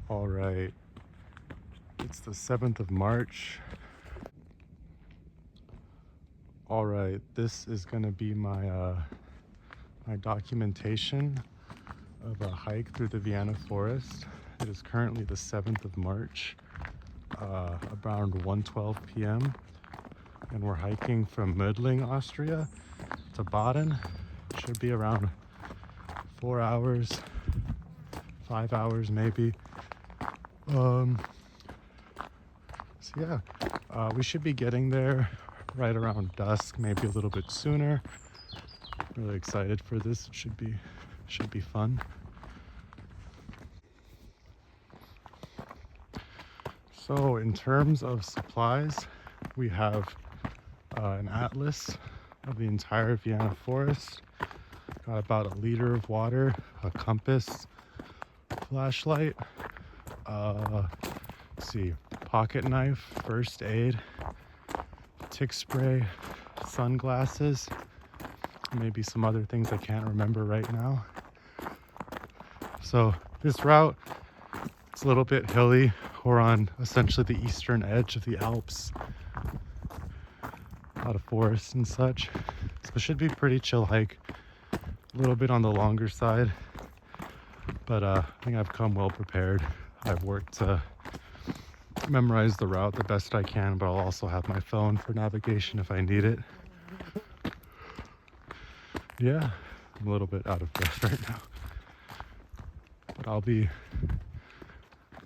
All right, it's the 7th of March. All right, this is gonna be my documentation of a hike through the Vienna forest. It is currently the 7th of March, around 1:12 p.m. and we're hiking from Mödling, Austria to Baden. Should be around 4 hours, 5 hours maybe. So yeah, we should be getting there right around dusk, maybe a little bit sooner. Really excited for this. It should be fun. So in terms of supplies, we have an atlas of the entire Vienna forest. Got about a liter of water, a compass, flashlight, let's see, pocket knife, first aid, tick spray, sunglasses, maybe some other things I can't remember right now. So this route, it's a little bit hilly. We're on essentially the eastern edge of the Alps. A lot of forest and such. So it should be a pretty chill hike. A little bit on the longer side, but I think I've come well prepared. I've worked to memorize the route the best I can, but I'll also have my phone for navigation if I need it. Yeah, I'm a little bit out of breath right now, but I'll be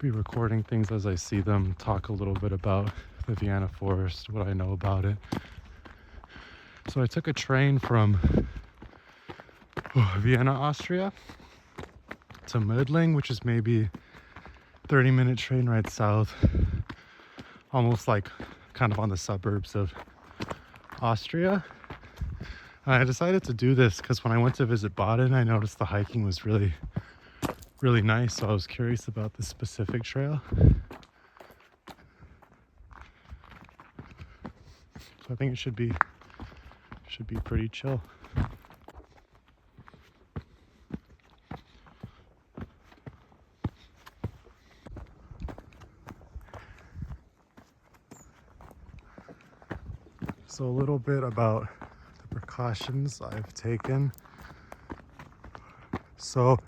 recording things as I see them, talk a little bit about the Vienna forest, what I know about it. So I took a train from Vienna, Austria to Mödling, which is maybe 30-minute train ride south, almost like kind of on the suburbs of Austria. And I decided to do this because when I went to visit Baden, I noticed the hiking was really nice, so I was curious about this specific trail. So I think it should be pretty chill. So a little bit about the precautions I've taken. So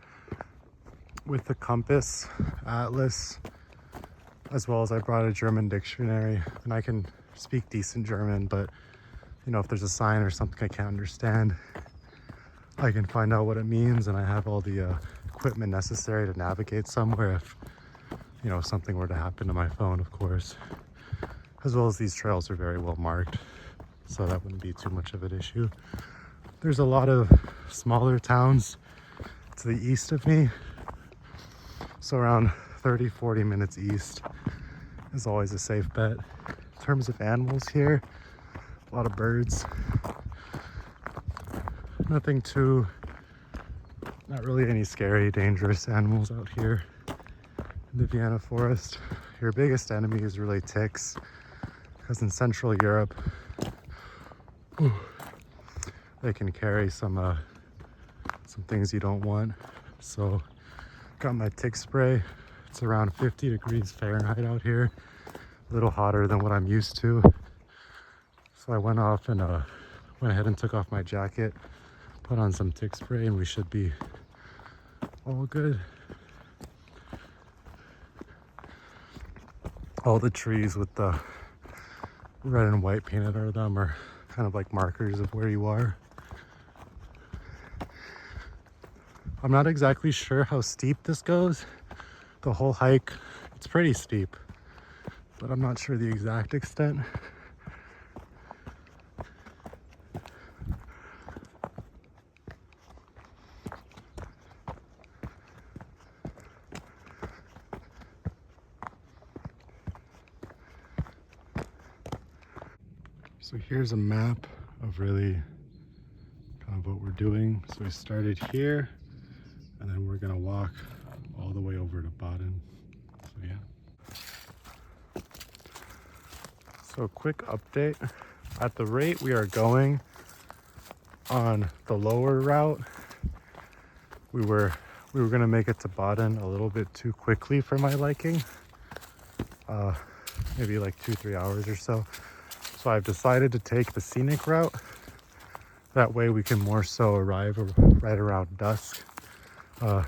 with the compass, atlas, as well as I brought a German dictionary, and I can speak decent German, but you know, if there's a sign or something I can't understand, I can find out what it means, and I have all the equipment necessary to navigate somewhere if, you know, something were to happen to my phone, of course. As well as these trails are very well marked, so that wouldn't be too much of an issue. There's a lot of smaller towns to the east of me, so around 30-40 minutes east is always a safe bet. In terms of animals here, a lot of birds. Nothing too, not really any scary, dangerous animals out here in the Vienna forest. Your biggest enemy is really ticks, because in Central Europe, they can carry some things you don't want. So got my tick spray. It's around 50 degrees Fahrenheit out here, a little hotter than what I'm used to. So I went off and went ahead and took off my jacket, put on some tick spray, and we should be all good. All the trees with the red and white painted on them are kind of like markers of where you are. I'm not exactly sure how steep this goes. The whole hike, it's pretty steep, but I'm not sure the exact extent. So here's a map of really kind of what we're doing. So we started here, and then we're gonna walk all the way over to Baden. So yeah. So quick update. At the rate we are going on the lower route, we we were gonna make it to Baden a little bit too quickly for my liking. Maybe like 2-3 hours or so. So I've decided to take the scenic route. That way we can more so arrive right around dusk. I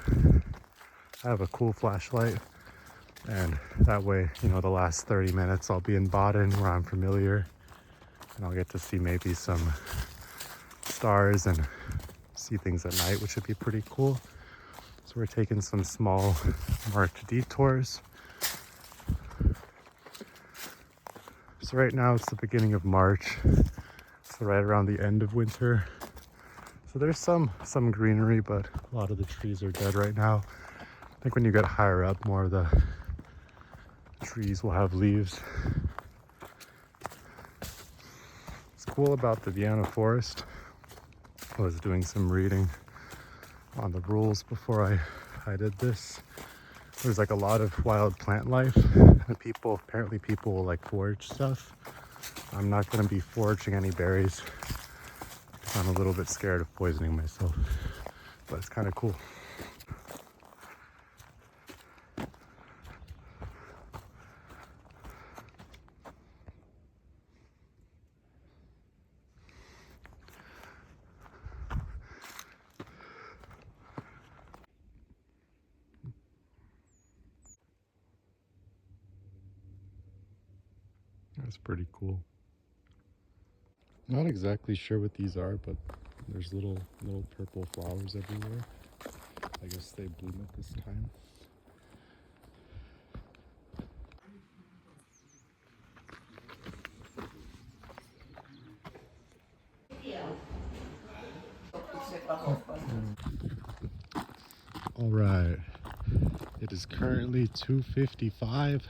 have a cool flashlight, and that way, you know, the last 30 minutes I'll be in Baden where I'm familiar, and I'll get to see maybe some stars and see things at night, which would be pretty cool. So we're taking some small marked detours. So right now it's the beginning of March, so right around the end of winter. So there's some greenery, but a lot of the trees are dead right now. I think when you get higher up, more of the trees will have leaves. What's cool about the Vienna forest, I was doing some reading on the rules before I did this. There's like a lot of wild plant life, and apparently people will like forage stuff. I'm not going to be foraging any berries because I'm a little bit scared of poisoning myself, but it's kind of cool. That's pretty cool. Not exactly sure what these are, but there's little purple flowers everywhere. I guess they bloom at this time. All right, it is currently 2:55.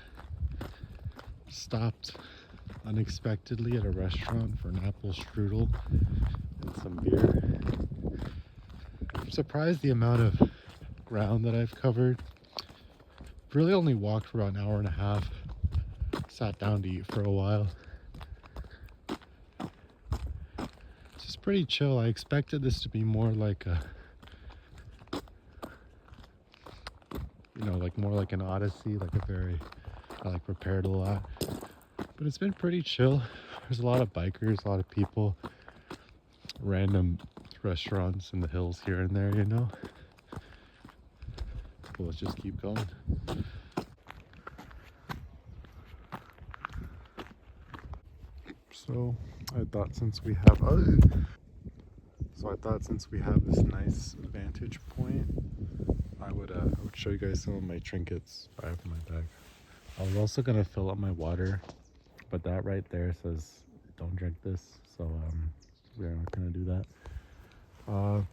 Stopped unexpectedly at a restaurant for an apple strudel and some beer. I'm surprised the amount of ground that I've covered. Really only walked for about an hour and a half. Sat down to eat for a while. It's just pretty chill. I expected this to be more like a, you know, like more like an odyssey, like a very, I like prepared a lot. But it's been pretty chill. There's a lot of bikers, a lot of people, random restaurants in the hills here and there, you know. Well, let's just keep going. So I thought since we have this nice vantage point, I would show you guys some of my trinkets I have in my bag. I was also gonna fill up my water, but that right there says don't drink this, so we're not gonna do that. But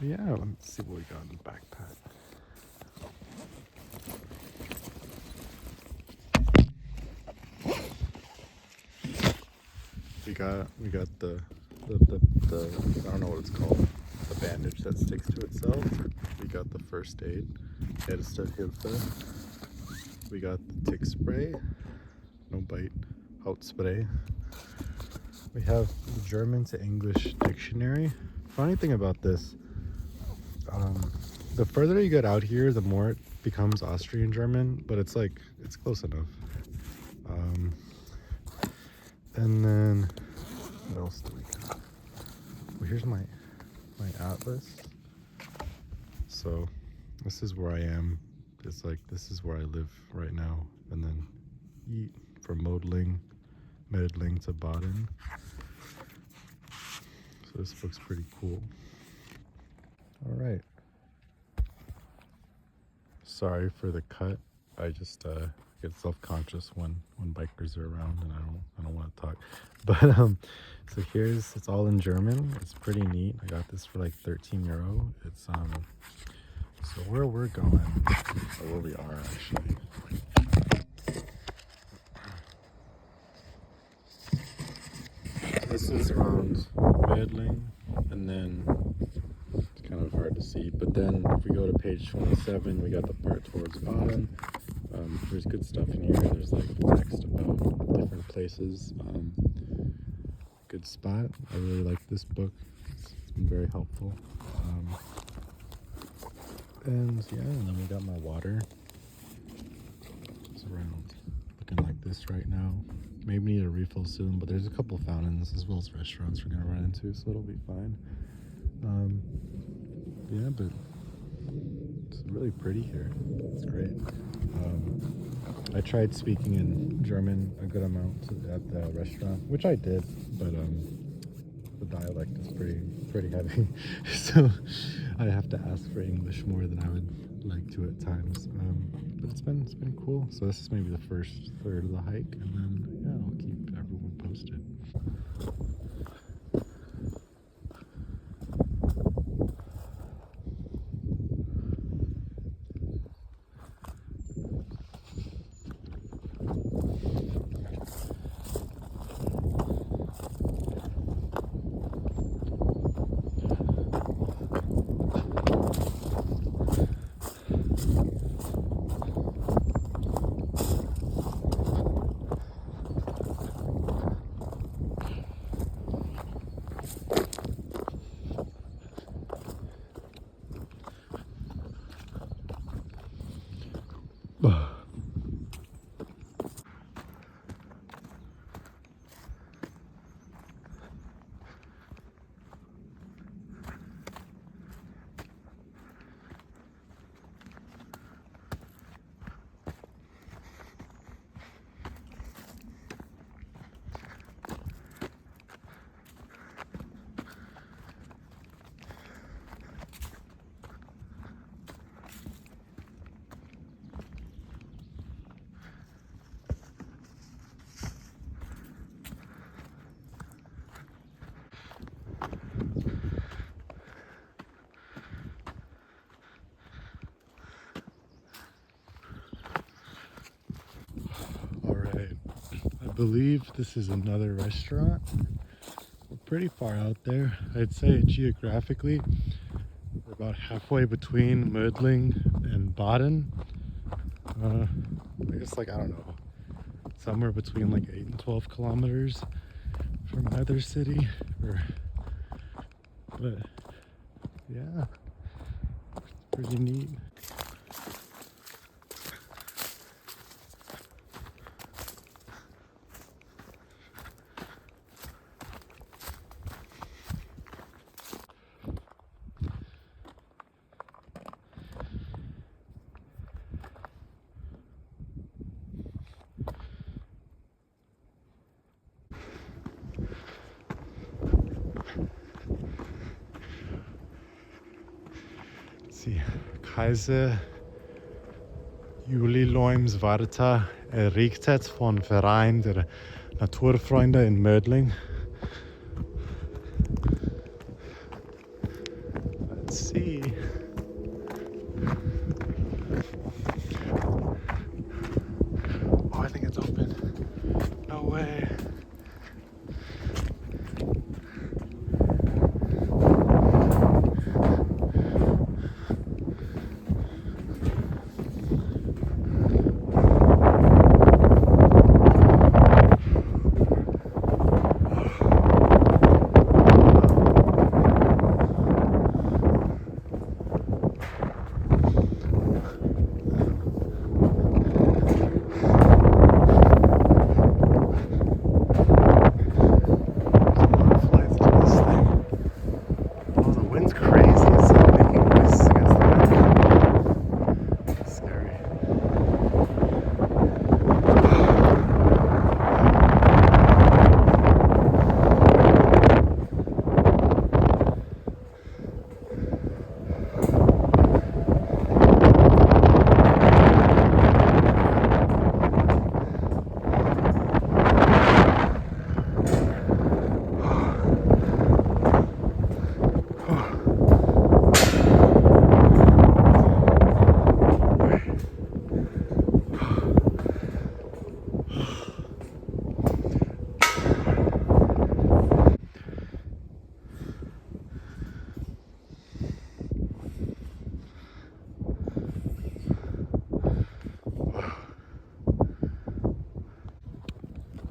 yeah, let's see what we got in the backpack. We got the I don't know what it's called, the bandage that sticks to itself. We got the first aid, Erste Hilfe. We got the tick spray, no bite, out spray. We have the German to English dictionary. Funny thing about this, the further you get out here, the more it becomes Austrian German, but it's like, it's close enough. And then, what else do we got? Well, here's my atlas. So this is where I am. It's like, this is where I live right now. And then eat from Mödling to Baden. So this book's pretty cool. All right. Sorry for the cut. I just get self-conscious when bikers are around, and I don't want to talk. But so it's all in German. It's pretty neat. I got this for like 13 euro. It's so where we're going, or where we are actually. This is around Mödling, and then it's kind of hard to see. But then if we go to page 27, we got the part towards Baden. There's good stuff in here. There's like text about different places. Good spot. I really like this book. It's been very helpful. And yeah, and then we got my water. It's around looking like this right now. Maybe need a refill soon, but there's a couple fountains as well as restaurants we're gonna run into, so it'll be fine. Yeah, but it's really pretty here. It's great. I tried speaking in German a good amount at the restaurant, which I did, but the dialect is pretty heavy, so I have to ask for English more than I would like to at times. But it's been cool. So this is maybe the first third of the hike, and then yeah, I'll keep everyone posted. I believe this is another restaurant. We're pretty far out there. I'd say geographically, we're about halfway between Mödling and Baden. I guess I don't know, somewhere between 8 and 12 kilometers from either city. But yeah, it's pretty neat. Kaiser Juliloims Warta errichtet von Verein der Naturfreunde in Mödling. Let's see. Oh, I think it's open. No way.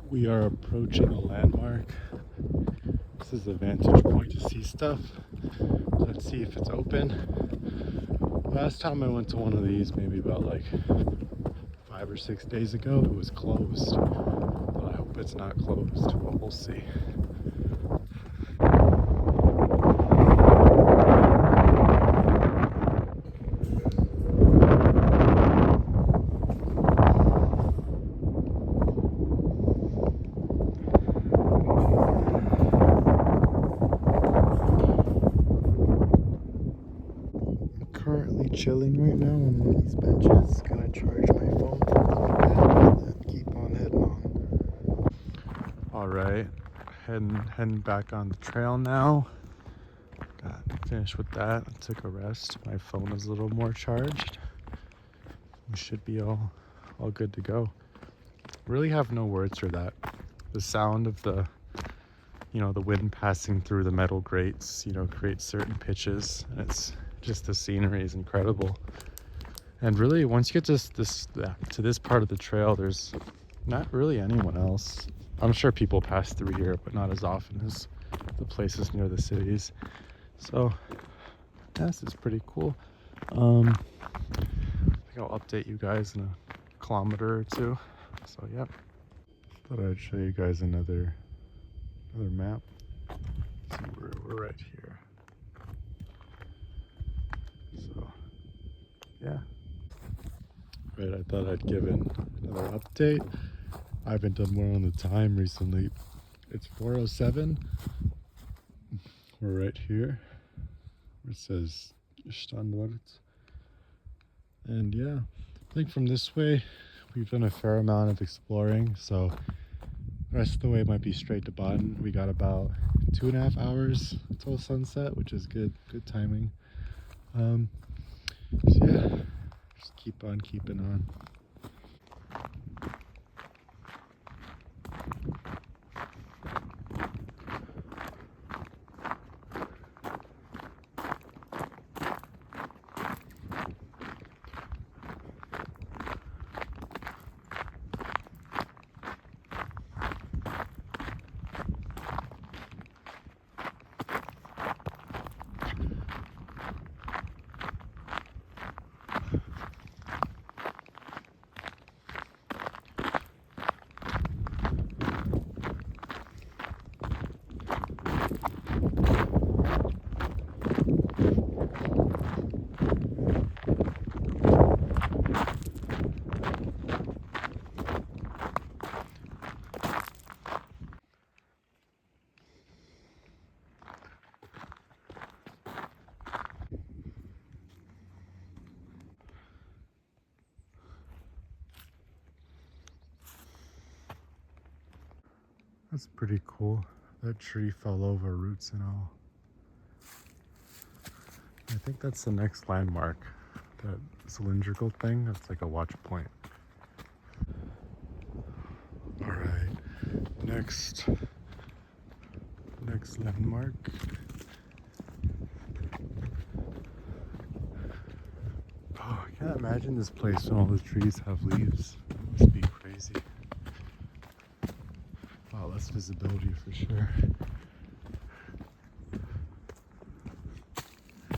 We are approaching a landmark. This is a vantage point to see stuff. Let's see if it's open. Last time I went to one of these, maybe about like 5 or 6 days ago, it was closed. But I hope it's not closed, but we'll see. Currently chilling right now on one of these benches. Gonna charge my phone for a little bit and then keep on heading on. Alright, heading back on the trail now. Got finished with that. I took a rest. My phone is a little more charged. We should be all good to go. Really have no words for that. The sound of the the wind passing through the metal grates, creates certain pitches. And it's just, the scenery is incredible. And really, once you get to this part of the trail, there's not really anyone else. I'm sure people pass through here, but not as often as the places near the cities. So, this is pretty cool. I think I'll update you guys in a kilometer or two. So, yep. Thought I'd show you guys another map. See, we're right here. So, yeah. Right, I thought I'd give another update. I haven't done one on the time recently. It's 4:07. We're right here. It says Standort. And yeah, I think from this way, we've done a fair amount of exploring. So the rest of the way might be straight to Baden. We got about 2.5 hours until sunset, which is good timing. So yeah, just keep on keeping on. That's pretty cool. That tree fell over, roots and all. I think that's the next landmark. That cylindrical thing, that's like a watch point. Alright, next landmark. Oh, I can't imagine this place when all the trees have leaves. It must be crazy. Wow, less visibility for sure. I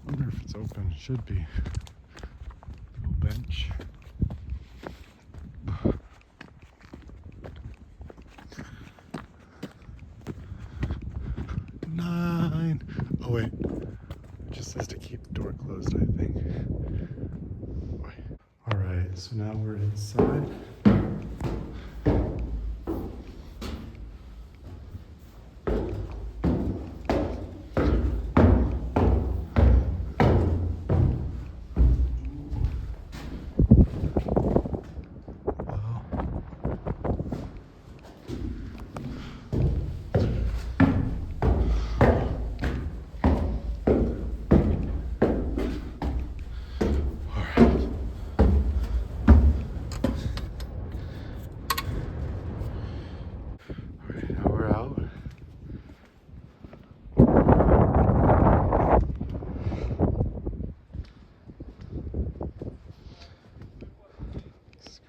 wonder if it's open. It should be. Little bench. Nine. Oh wait, it just says to keep the door closed, I think. Alright, so now we're inside.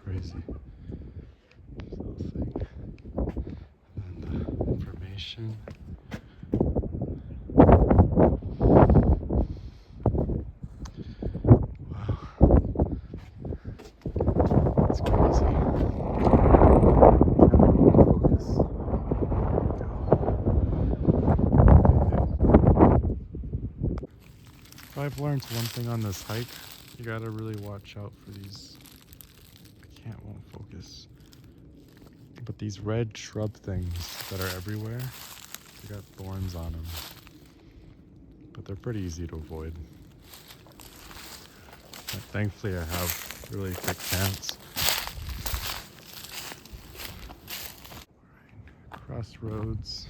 Crazy. This little thing. And then the information. I've learned one thing on this hike, you gotta really watch out for these. Won't focus. But these red shrub things that are everywhere, they got thorns on them. But they're pretty easy to avoid. But thankfully I have really thick pants. Right, crossroads.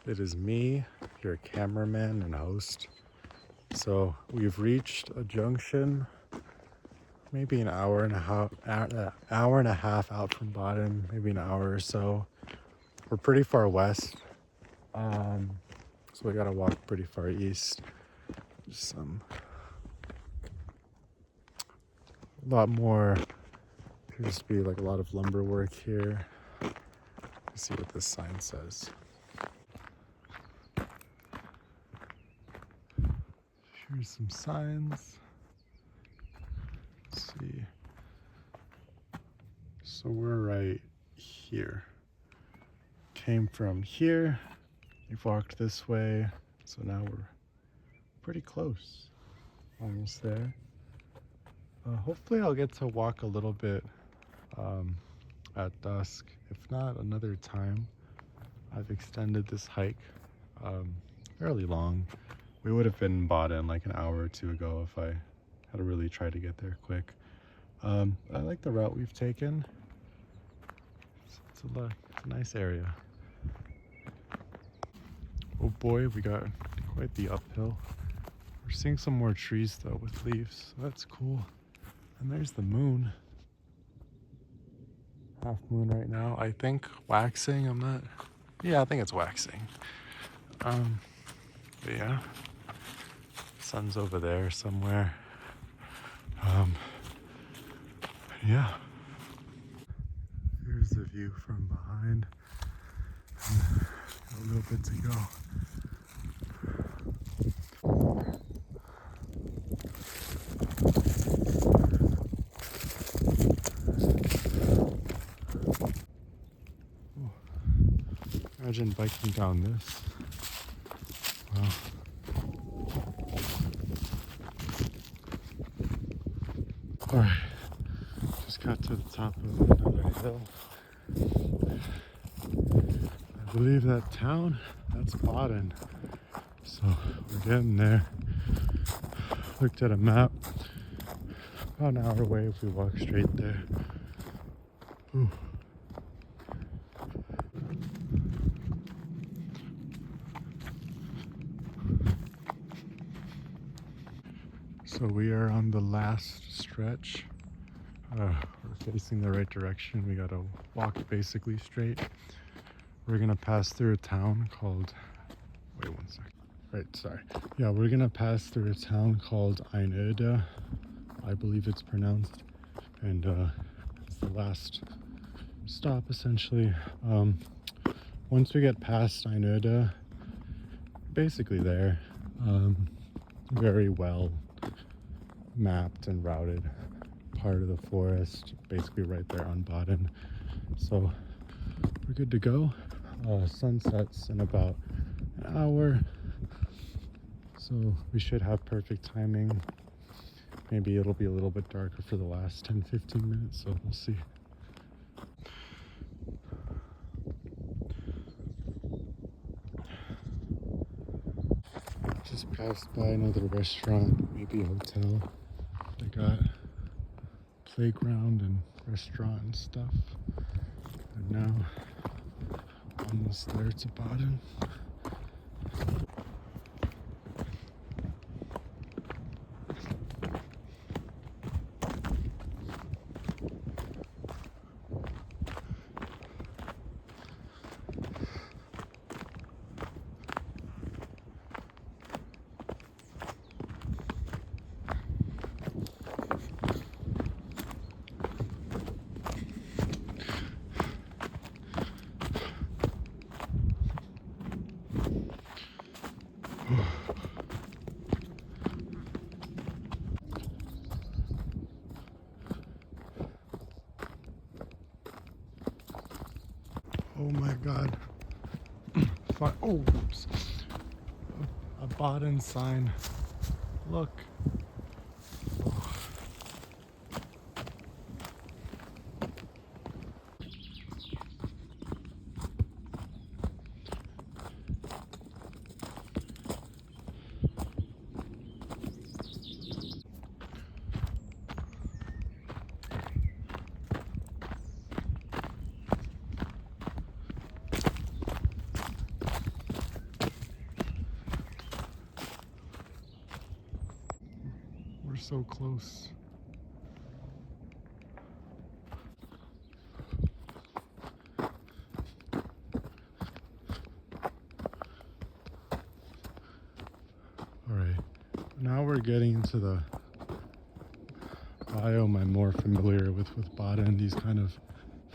It is me, your cameraman and host. So we've reached a junction, maybe an hour and a half out from Baden, maybe an hour or so. We're pretty far west, so we gotta walk pretty far east. A lot more, appears to be like a lot of lumber work here. Let's see what this sign says. Here's some signs. Let's see. So we're right here. Came from here. We've walked this way. So now we're pretty close. Almost there. Hopefully I'll get to walk a little bit at dusk. If not, another time. I've extended this hike fairly long. We would have been in Baden like an hour or two ago if I had really tried to get there quick. I like the route we've taken. It's a nice area. Oh boy, we got quite the uphill. We're seeing some more trees though with leaves, so that's cool. And there's the moon. Half moon right now. I think waxing, I think it's waxing. But yeah. Sun's over there somewhere. Yeah. Here's the view from behind. a little bit to go. Oh, imagine biking down this. Wow. Alright, just got to the top of another hill. I believe that town, that's Baden. So we're getting there. Looked at a map. About an hour away if we walk straight there. Ooh. So we are on the last stretch. We're facing the right direction. We gotta walk basically straight. We're gonna pass through a town called, wait one second. Right, sorry. Yeah, we're gonna pass through a town called Einöde, I believe it's pronounced. And it's the last stop essentially. Once we get past Einöde, basically there, very well mapped and routed part of the forest, basically right there on Baden. So we're good to go. Sun sets in about an hour, so we should have perfect timing. Maybe it'll be a little bit darker for the last 10-15 minutes, so we'll see. Just passed by another restaurant, maybe a hotel. They got playground and restaurant and stuff. And now almost there to Baden. Oh my god. Oh, oops. A Baden sign. Look. Oh. We're so close. Alright, now we're getting into the biome I'm more familiar with Baden, these kind of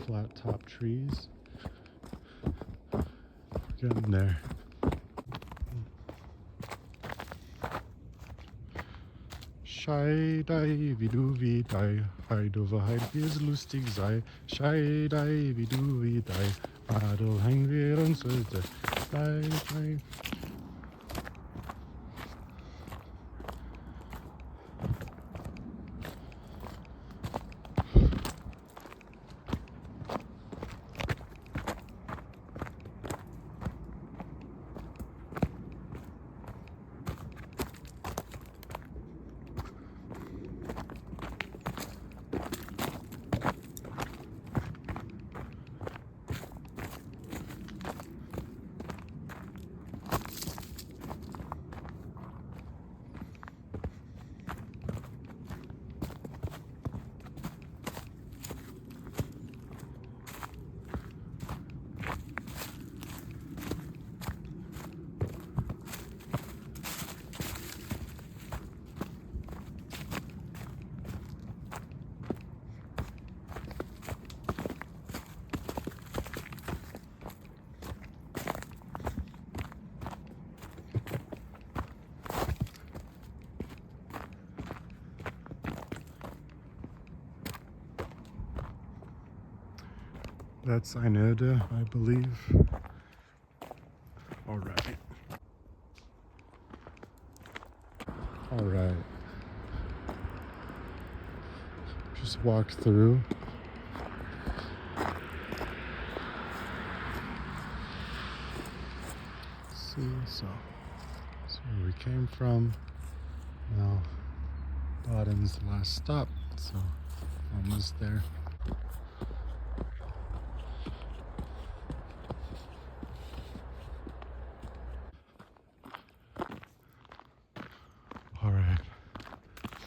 flat top trees. We're getting there. Scheidei, wie du wie dei, Heidoverheit, wie es lustig sei. Scheidei, wie du wie dei, Adel hängen wir uns heute. Dei. That's Einöde, I believe. All right. All right. Just walk through. See, so where we came from. Now, Baden's the last stop, so almost there. All right.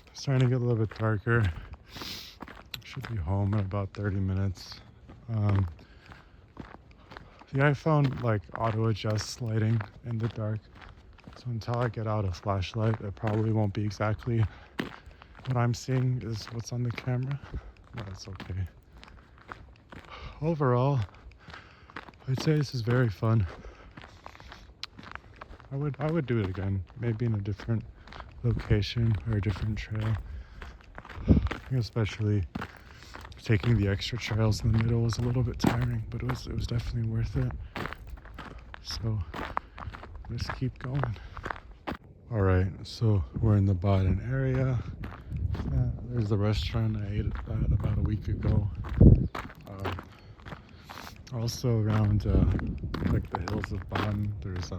It's starting to get a little bit darker. Should be home in about 30 minutes. The iPhone like auto adjusts lighting in the dark, so until I get out a flashlight, it probably won't be exactly what I'm seeing is what's on the camera. But that's okay. Overall, I'd say this is very fun. I would do it again, maybe in a different location or a different trail. I think especially taking the extra trails in the middle was a little bit tiring, but it was definitely worth it. So let's keep going. All right, so we're in the Baden area. There's the restaurant I ate at about a week ago. Also around like the hills of Baden, there's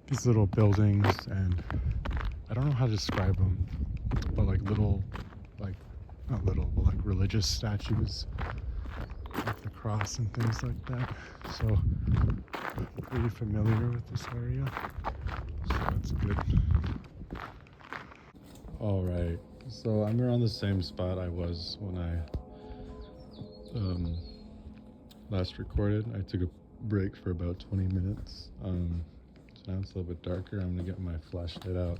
these little buildings, and I don't know how to describe them, but like little, like not little, but like religious statues, like the cross and things like that. So I'm pretty familiar with this area, so that's good. All right, so I'm around the same spot I was when I last recorded. I took a break for about 20 minutes. So now it's a little bit darker. I'm gonna get my flashlight out.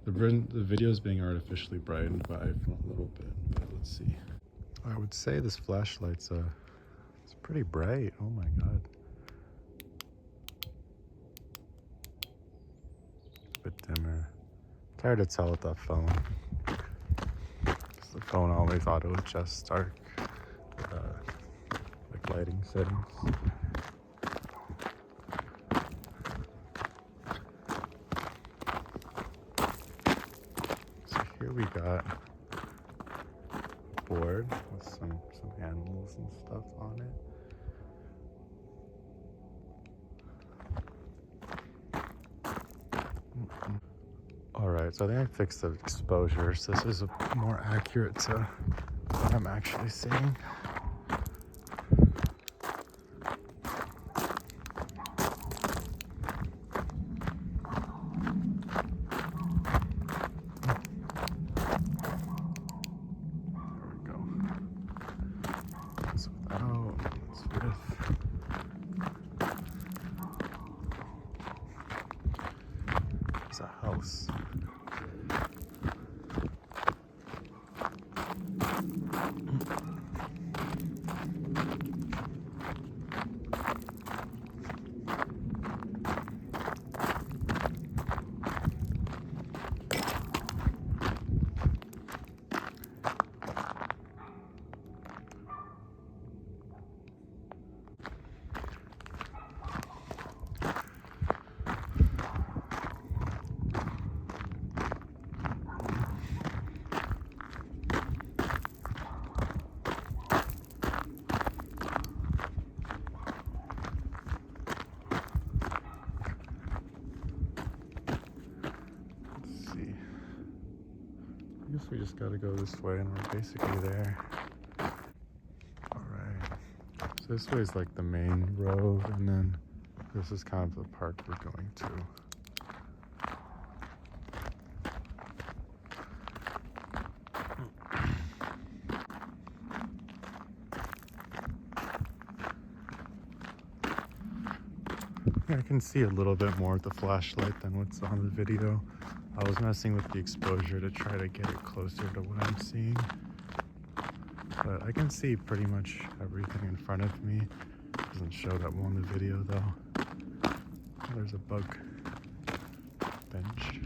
The video is being artificially brightened by iPhone a little bit, but let's see. I would say this flashlight's it's pretty bright. Oh my god. It's a bit dimmer. It's hard to tell with that phone. The phone always auto adjusts dark like lighting settings. So here we got a board with some animals and stuff on it. Alright, so I think I fixed the exposure, so this is more accurate to what I'm actually seeing. There we go. That's without, that's with. There's a house. I guess we just gotta go this way and we're basically there. Alright. So this way is like the main road, and then this is kind of the park we're going to. I can see a little bit more with the flashlight than what's on the video. I was messing with the exposure to try to get it closer to what I'm seeing. But I can see pretty much everything in front of me. Doesn't show that well in the video though. Oh, there's a bug bench.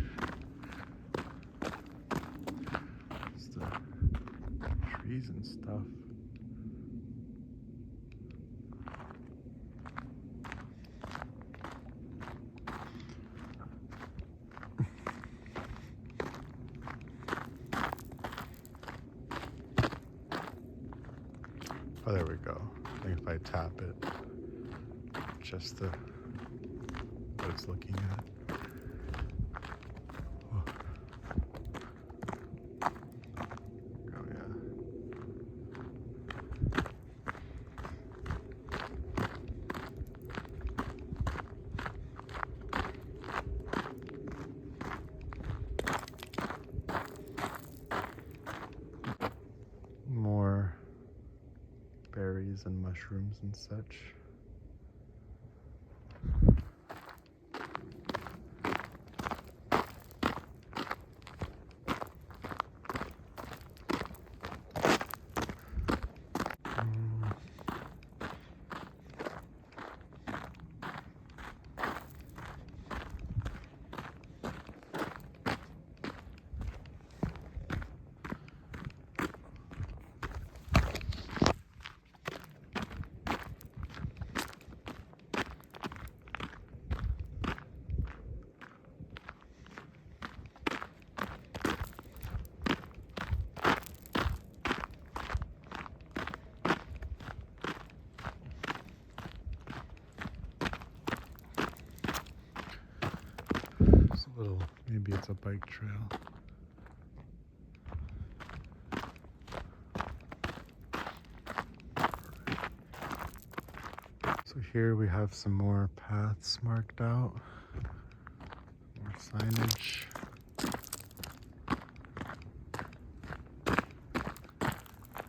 Just the trees and stuff. Oh, there we go. I think if I tap it, just the what it's looking at. Oh, oh yeah. More berries and mushrooms and such. It's a little, maybe it's a bike trail. So here we have some more paths marked out, more signage.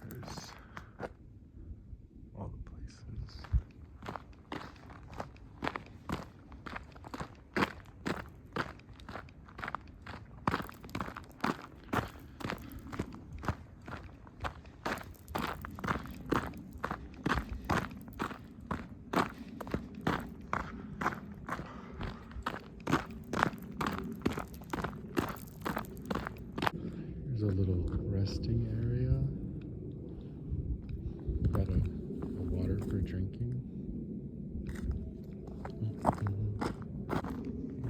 There's all the places. There's a little resting area. Got a water for drinking.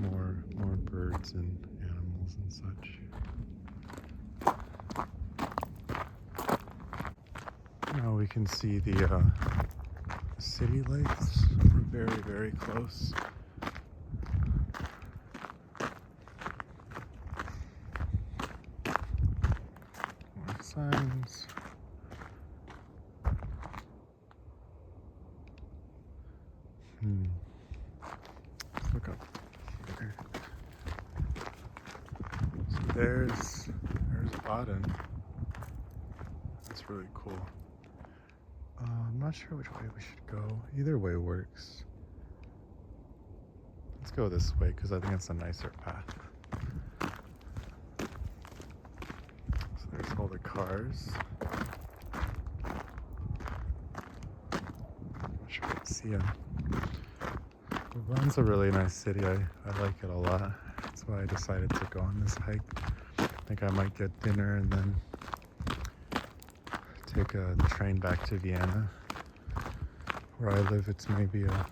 More birds and animals and such. Now we can see the city lights. We're very, very close. More signs. Let's look up here. So there's Baden. That's really cool. I'm not sure which way we should go. Either way works. Let's go this way because I think it's a nicer path. So there's all the cars. Not sure if you can see them. Louvain's a really nice city. I like it a lot. That's why I decided to go on this hike. I think I might get dinner and then take a train back to Vienna. Where I live, it's maybe a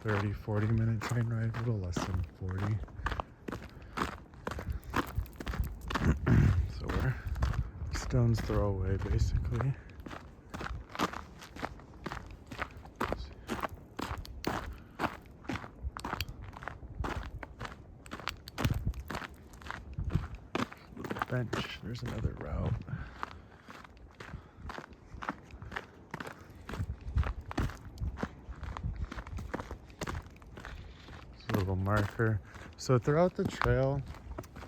30-40 minute train ride, a little less than 40. So we're stone's throw away, basically. Bench. There's another route. It's a little marker. So throughout the trail,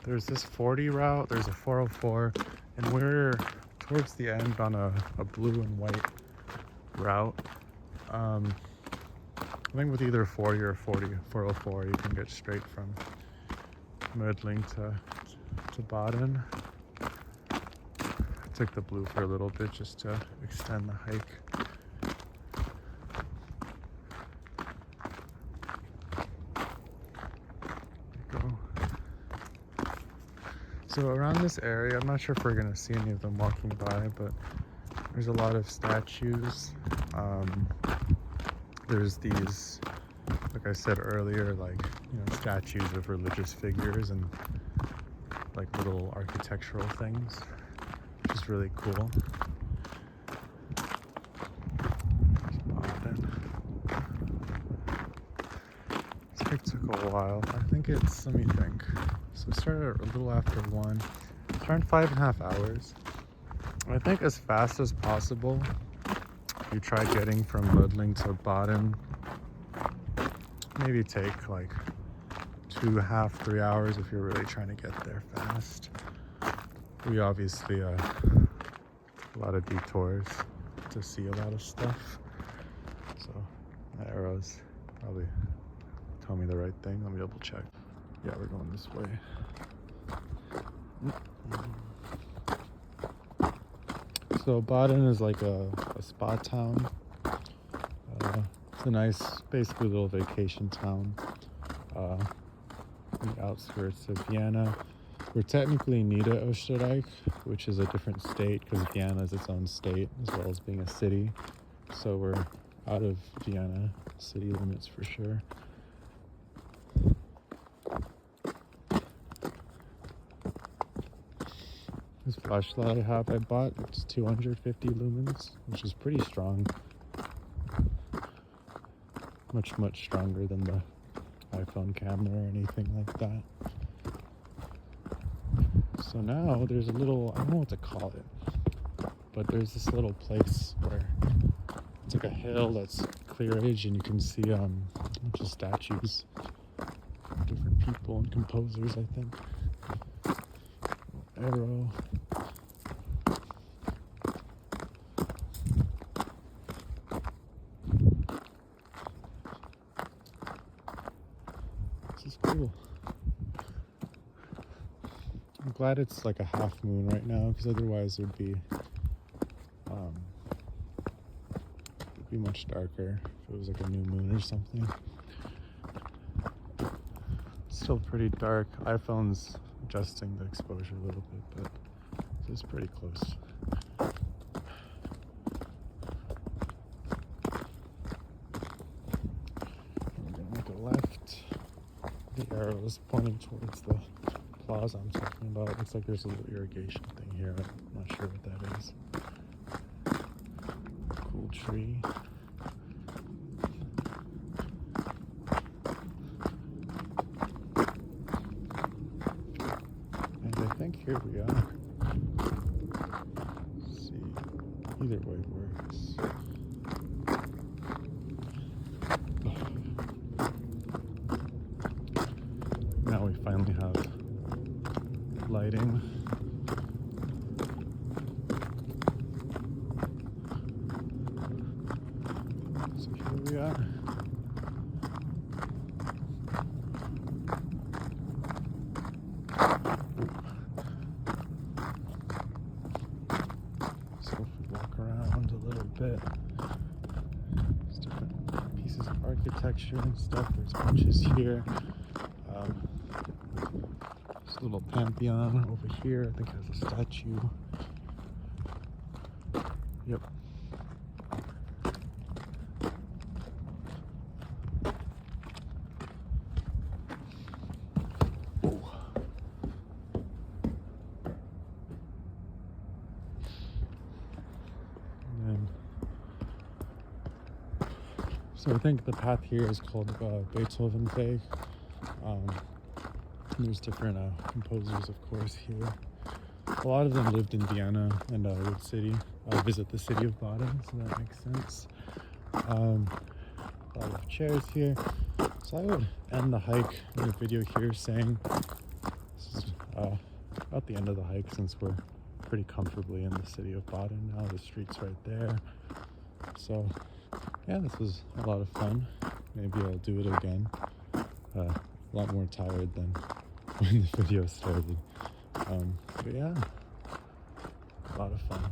there's this 40 route, there's a 404, and we're towards the end on a blue and white route. I think with either 40 or 404, you can get straight from Mödling to Baden. I took the blue for a little bit just to extend the hike. There you go. So around this area, I'm not sure if we're gonna see any of them walking by, but there's a lot of statues. There's these, like I said earlier, like, you know, statues of religious figures and like little architectural things, which is really cool. a while. I think it's, let me think. So it started a little after 1. It's around 5.5 hours. I think as fast as possible. You try getting from Mödling-Baden. Maybe take like 2.5, 3 hours if you're really trying to get there fast. We obviously a lot of detours to see a lot of stuff. So my arrows probably tell me the right thing. Let me double check. Yeah, we're going this way. So Baden is like a spa town. It's a nice, basically little vacation town. The outskirts of Vienna. We're technically Niederösterreich, which is a different state because Vienna is its own state as well as being a city. So we're out of Vienna city limits for sure. This flashlight I have, I bought, it's 250 lumens, which is pretty strong. Much stronger than the iPhone camera or anything like that. So now there's a little, I don't know what to call it, but there's this little place where it's like a hill that's clear edge and you can see a bunch of statues, different people and composers, I think. Arrow. This is cool. I'm glad it's like a half moon right now because otherwise it'd be much darker if it was like a new moon or something. It's still pretty dark. iPhone's adjusting the exposure a little bit, but it's pretty close. We're gonna make a left. The arrow is pointing towards the plaza I'm talking about. It looks like there's a little irrigation thing here. I'm not sure what that is. Cool tree. I think here we are. Let's see, either way works. Now we finally have lighting. So here we are. Around a little bit. There's different pieces of architecture and stuff. There's benches here. This little pantheon over here, I think has a statue. Yep. So I think the path here is called Beethoven-Weg. There's different composers, of course, here. A lot of them lived in Vienna and Wood City. Visit the city of Baden, so that makes sense. A lot of chairs here. So I would end the hike in the video here saying this is about the end of the hike since we're pretty comfortably in the city of Baden now. The street's right there. So yeah, this was a lot of fun. Maybe I'll do it again. A lot more tired than when the video started. But yeah, a lot of fun.